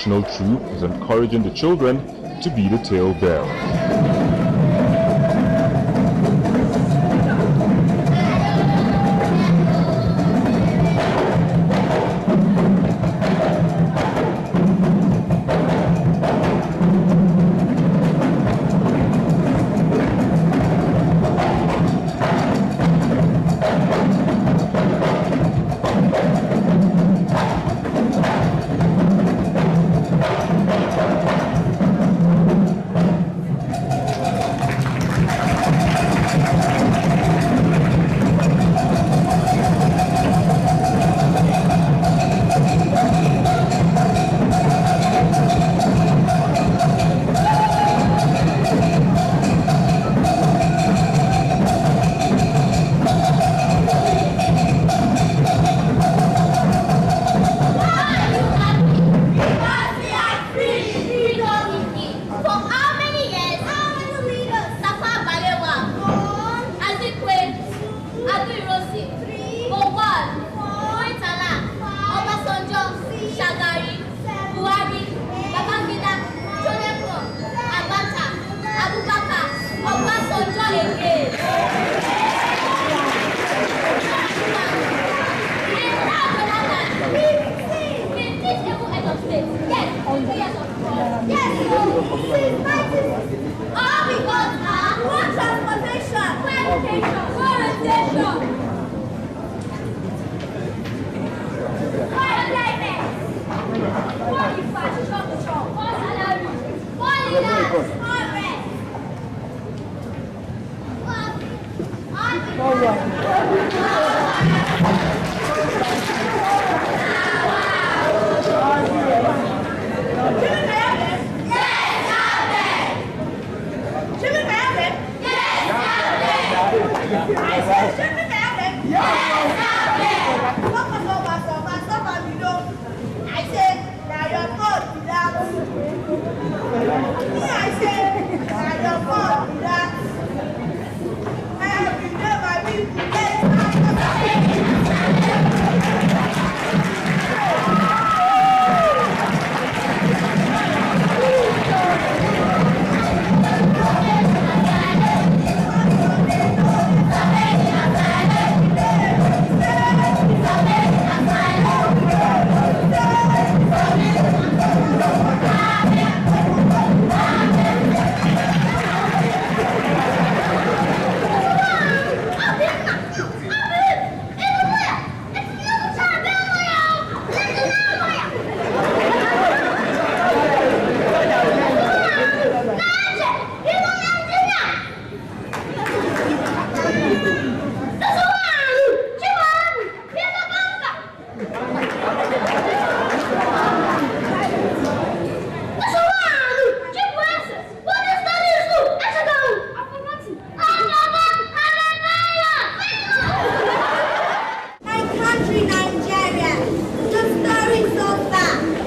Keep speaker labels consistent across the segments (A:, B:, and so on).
A: traditional troupe is encouraging the children to be the talebearers.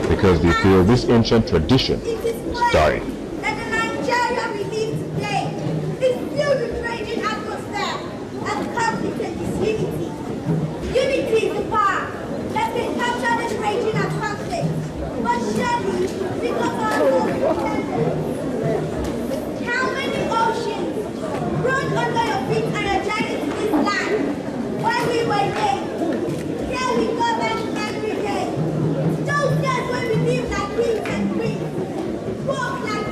A: Because they feel this ancient tradition is dying.
B: That the Nigeria we live today is filled with raging atmosphere and conflict and disunity. Unity is the power that can capture this raging and conflict, but surely because our Lord intended. How many oceans rose under your feet and your journey to this land when we were young? Here we go back every day. Those days when we live like kings and queens, walk like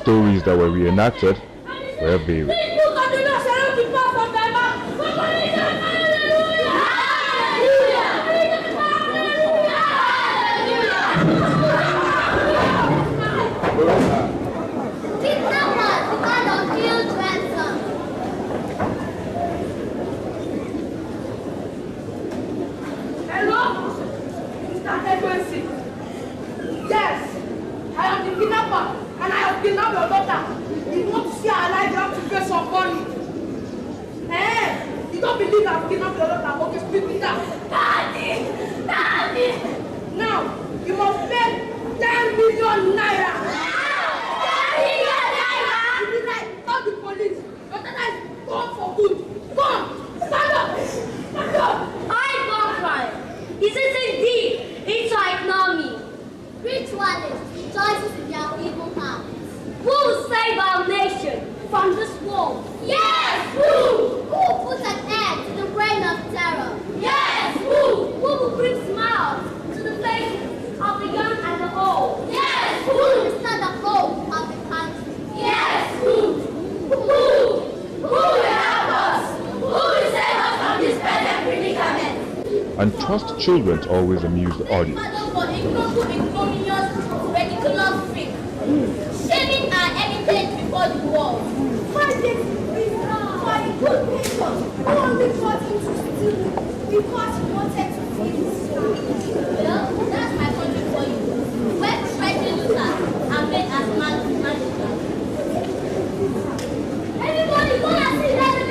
A: stories that were reenacted were varied.
B: Yes, I am the kidnapper, and I have kidnapped your daughter. If you want to see her alive, you have to pay some money. You don't believe I have kidnapped your daughter? Okay, speak with her. Daddy! Daddy! Now, you must pay 10 million naira. 10 million naira! If you like, call the police. Your daughter is gone for good. Gone! Stand up! Stand up!
C: I don't cry. Is it indeed into our economy? Ritualists, choices in their evil hands. Who will save our nation from this war? Yes, who? Who will put an end to the reign of terror? Yes, who? Who will bring smiles to the faces of the young and the old? Yes, who? Who will restore the hope of the country? Yes, who? Who? Who will help us? Who will save us from this present predicament?
A: And trust children to always amuse the audience.
C: Shaming our heritage before the world.
B: Why did we for the good people who only got into stealing because he wanted to steal his soul?
C: Well, that's my country for you. When striking Luther and made as magical. Everybody go and see that the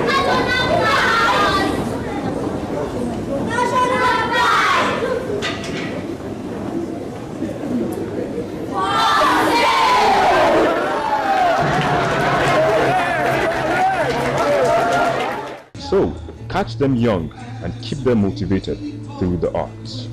C: national pride! National pride!
A: So, catch them young and keep them motivated through the arts.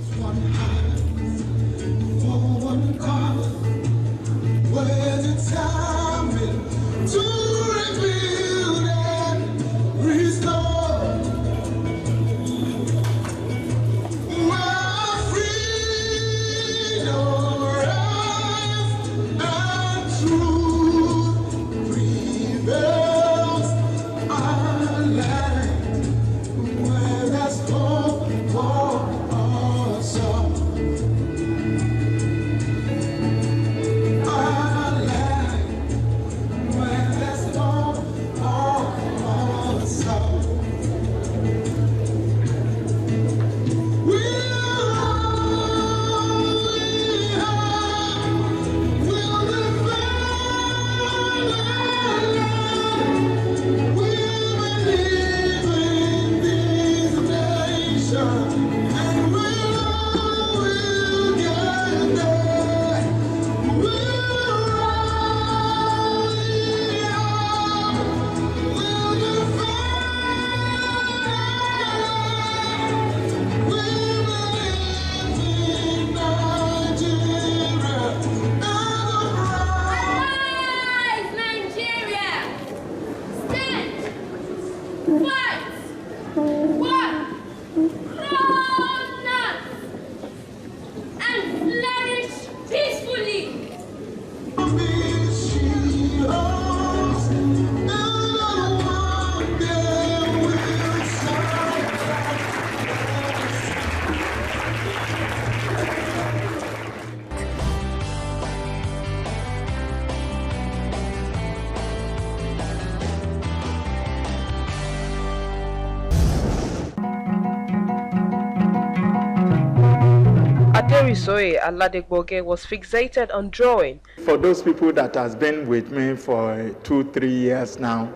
D: Soye Aladegboge was fixated on drawing.
E: For those people that has been with me for 2-3 years now,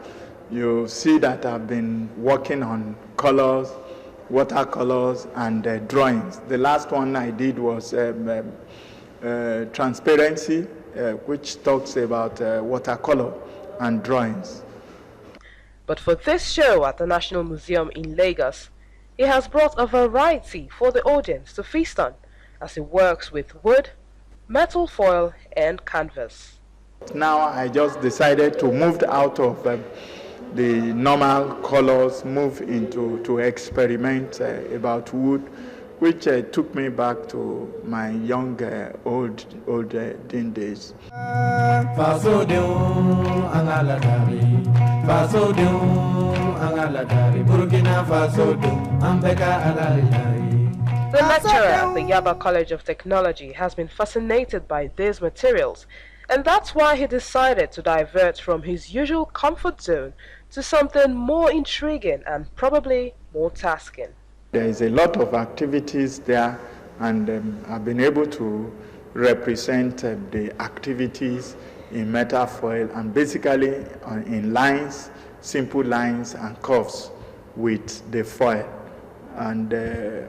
E: you see that I've been working on colors, watercolors, and drawings. The last one I did was transparency, which talks about watercolor and drawings.
D: But for this show at the National Museum in Lagos, he has brought a variety for the audience to feast on, as he works with wood, metal foil, and canvas.
E: Now I just decided to move out of the normal colors, move into to experiment about wood, which took me back to my young, old teen days.
D: The lecturer at the Yaba College of Technology has been fascinated by these materials, and that's why he decided to divert from his usual comfort zone to something more intriguing and probably more tasking.
E: There is a lot of activities there, and I've been able to represent the activities in metal foil and basically in lines, simple lines and curves with the foil. And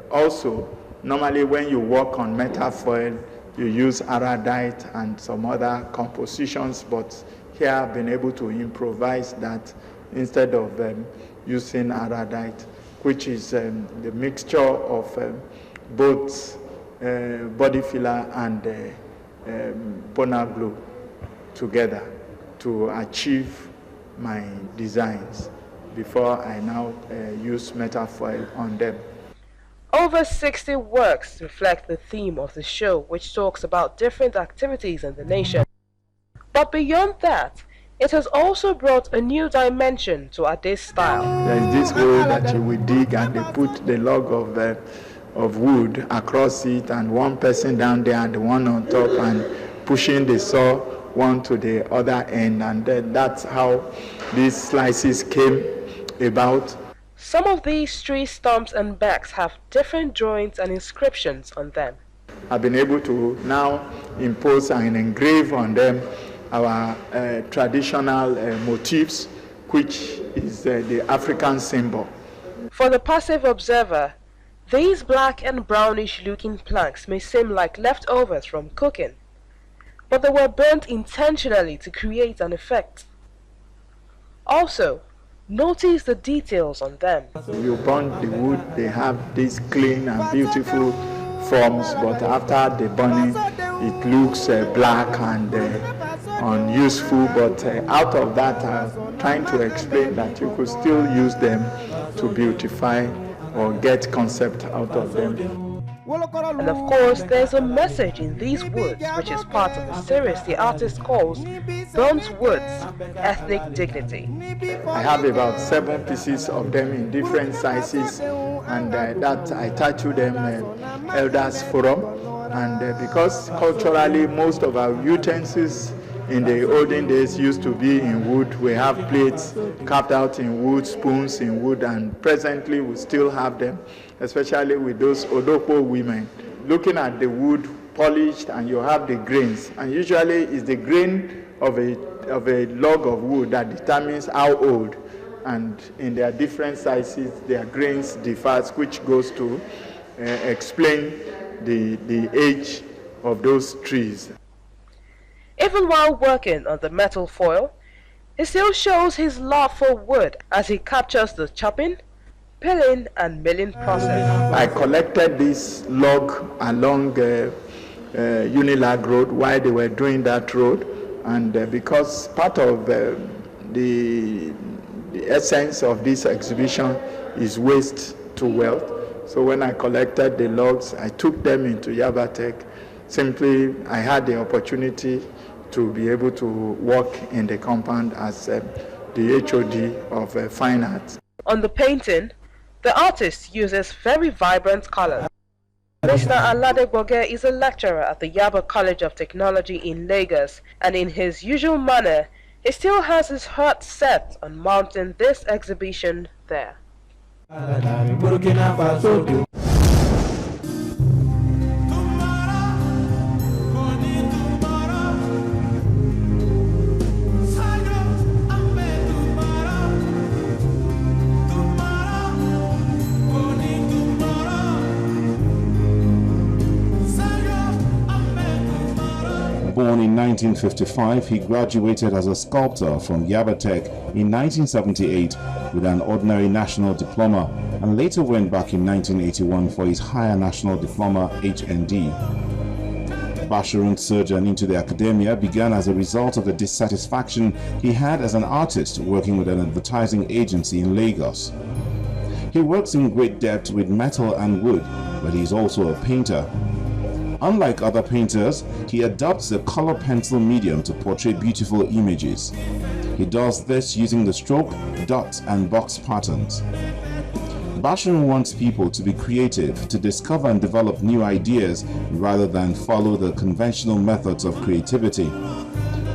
E: also, normally when you work on metal foil, you use iridite and some other compositions, but here I've been able to improvise that instead of using iridite, which is the mixture of both body filler and boner glue together to achieve my designs before I now use metal foil on them.
D: Over 60 works reflect the theme of the show, which talks about different activities in the nation. But beyond that, it has also brought a new dimension to Ade's style.
E: There is this hole that you will dig and they put the log of wood across it and one person down there and the one on top and pushing the saw one to the other end, and that's how these slices came about.
D: Some of these tree stumps and backs have different drawings and inscriptions on them.
E: I've been able to now impose and engrave on them our traditional motifs, which is the African symbol.
D: For the passive observer, these black and brownish looking planks may seem like leftovers from cooking, but they were burnt intentionally to create an effect. Also, notice the details on them.
E: You burn the wood, they have these clean and beautiful forms, but after the burning, it looks black and unuseful. But out of that, I'm trying to explain that you could still use them to beautify or get concept out of them.
D: And of course, there's a message in these woods, which is part of the series the artist calls Burnt Woods, Ethnic Dignity.
E: I have about 7 pieces of them in different sizes, and that I titled them Elders Forum. And because culturally most of our utensils in the olden days used to be in wood, we have plates carved out in wood, spoons in wood, and presently we still have them, especially with those Odoko women. Looking at the wood polished, and you have the grains, and usually it's the grain of a log of wood that determines how old, and in their different sizes their grains differs, which goes to explain the age of those trees.
D: Even while working on the metal foil, he still shows his love for wood as he captures the chopping, peeling and milling process.
E: I collected this log along Unilag Road while they were doing that road, and because part of the essence of this exhibition is waste to wealth, so when I collected the logs, I took them into Yabatech. Simply, I had the opportunity to be able to work in the compound as the HOD of Fine Arts.
D: On the painting, the artist uses very vibrant colors. Mr. Alade Boge is a lecturer at the Yaba College of Technology in Lagos, and in his usual manner, he still has his heart set on mounting this exhibition there.
F: Born in 1955, he graduated as a sculptor from Yabatech in 1978 with an ordinary national diploma, and later went back in 1981 for his higher national diploma HND. Basharun's surgeon into the academia began as a result of the dissatisfaction he had as an artist working with an advertising agency in Lagos. He works in great depth with metal and wood, but he is also a painter. Unlike other painters, he adopts the color pencil medium to portray beautiful images. He does this using the stroke, dot, and box patterns. Basharum wants people to be creative, to discover and develop new ideas rather than follow the conventional methods of creativity.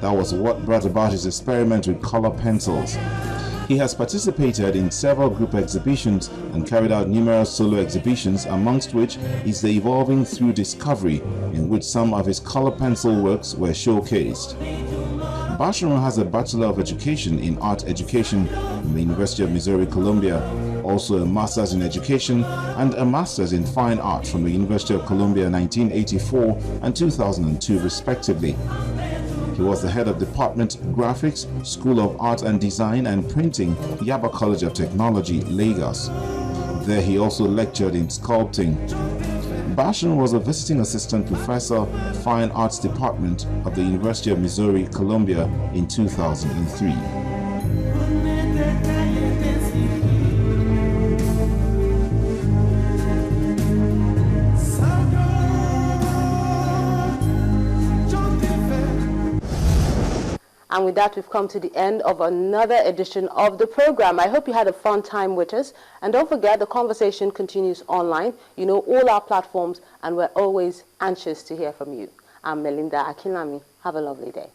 F: That was what brought about his experiment with color pencils. He has participated in several group exhibitions and carried out numerous solo exhibitions, amongst which is the Evolving Through Discovery, in which some of his color pencil works were showcased. Basharum has a Bachelor of Education in Art Education from the University of Missouri Columbia, also a Master's in Education and a Master's in Fine Art from the University of Columbia 1984 and 2002 respectively. He was the head of Department Graphics, School of Art and Design and Printing, Yaba College of Technology, Lagos. There he also lectured in sculpting. Basharum was a visiting assistant professor, Fine Arts Department of the University of Missouri Columbia in 2003.
D: And with that, we've come to the end of another edition of the program. I hope you had a fun time with us. And don't forget, the conversation continues online. You know all our platforms, and we're always anxious to hear from you. I'm Melinda Akinlami. Have a lovely day.